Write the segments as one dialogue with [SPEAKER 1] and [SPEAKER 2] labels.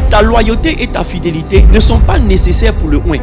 [SPEAKER 1] ta loyauté et ta fidélité ne sont pas nécessaires pour le oint.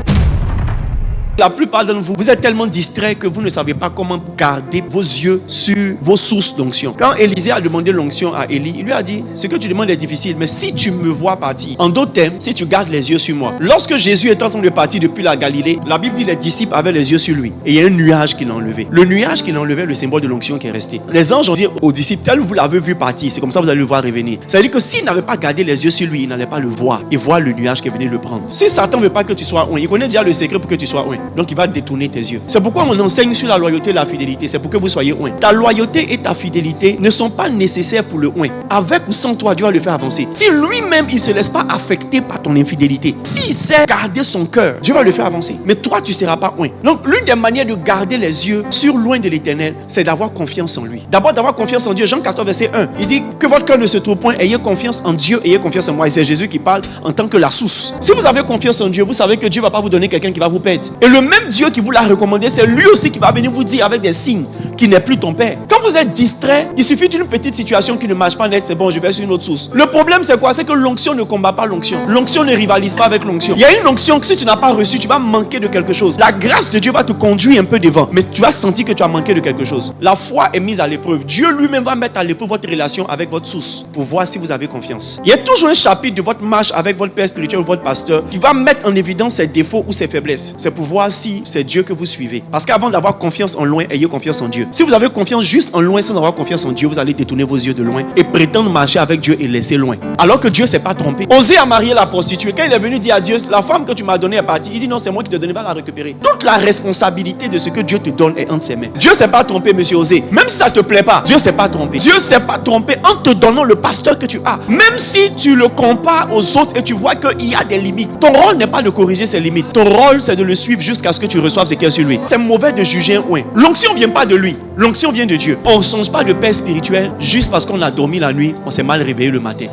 [SPEAKER 1] La plupart d'entre vous, vous êtes tellement distraits que vous ne savez pas comment garder vos yeux sur vos sources d'onction. Quand Élisée a demandé l'onction à Élie, il lui a dit, ce que tu demandes est difficile, mais si tu me vois partir, en d'autres termes, si tu gardes les yeux sur moi. Lorsque Jésus est en train de partir depuis la Galilée, la Bible dit les disciples avaient les yeux sur lui. Et il y a un nuage qui l'a enlevé. Le nuage qui l'a enlevé est le symbole de l'onction qui est resté. Les anges ont dit aux disciples, tel vous l'avez vu partir, c'est comme ça que vous allez le voir revenir. Ça veut dire que s'il n'avait pas gardé les yeux sur lui, il n'allait pas le voir et voir le nuage qui est venu le prendre. Si Satan ne veut pas que tu sois oint, il connaît déjà le secret pour que tu sois oint. Donc il va détourner tes yeux. C'est pourquoi on enseigne sur la loyauté et la fidélité. C'est pour que vous soyez oint. Ta loyauté et ta fidélité ne sont pas nécessaires pour le oint. Avec ou sans toi, Dieu va le faire avancer. Si lui-même, il ne se laisse pas affecter par ton infidélité, s'il sait garder son cœur, Dieu va le faire avancer. Mais toi, tu ne seras pas oint. Donc, l'une des manières de garder les yeux sur loin de l'Éternel, c'est d'avoir confiance en lui. D'abord, d'avoir confiance en Dieu. Jean 14, verset 1, il dit que votre cœur ne se trouve point. Ayez confiance en Dieu, ayez confiance en moi. Et c'est Jésus qui parle en tant que la source. Si vous avez confiance en Dieu, vous savez que Dieu ne va pas vous donner quelqu'un qui va vous perdre. Et le même Dieu qui vous l'a recommandé, c'est lui aussi qui va venir vous dire avec des signes qu'il n'est plus ton père. Quand vous êtes distrait, il suffit d'une petite situation qui ne marche pas net, c'est bon, je vais sur une autre source. Le problème c'est quoi? C'est que l'onction ne combat pas l'onction. L'onction ne rivalise pas avec l'onction. Il y a une onction que si tu n'as pas reçue, tu vas manquer de quelque chose. La grâce de Dieu va te conduire un peu devant, mais tu vas sentir que tu as manqué de quelque chose. La foi est mise à l'épreuve. Dieu lui-même va mettre à l'épreuve votre relation avec votre source pour voir si vous avez confiance. Il y a toujours un chapitre de votre marche avec votre père spirituel ou votre pasteur qui va mettre en évidence ses défauts ou ses faiblesses. C'est pour voir si c'est Dieu que vous suivez. Parce qu'avant d'avoir confiance en loin, ayez confiance en Dieu. Si vous avez confiance juste en loin sans avoir confiance en Dieu, vous allez détourner vos yeux de loin et prétendre marcher avec Dieu et laisser loin. Alors que Dieu ne s'est pas trompé. Osée a marié la prostituée. Quand il est venu dire à Dieu, la femme que tu m'as donnée est partie, il dit non, c'est moi qui te donne, va la récupérer. Toute la responsabilité de ce que Dieu te donne est entre ses mains. Dieu ne s'est pas trompé, monsieur Osée. Même si ça ne te plaît pas, Dieu ne s'est pas trompé. Dieu ne s'est pas trompé en te donnant le pasteur que tu as. Même si tu le compares aux autres et tu vois qu'il y a des limites. Ton rôle n'est pas de corriger ses limites. Ton rôle, c'est de le suivre jusqu'à ce que tu reçoives ce qu'il y a sur lui. C'est mauvais de juger un oint. L'onction ne vient pas de lui. L'onction vient de Dieu. On ne change pas de père spirituel juste parce qu'on a dormi la nuit, on s'est mal réveillé le matin.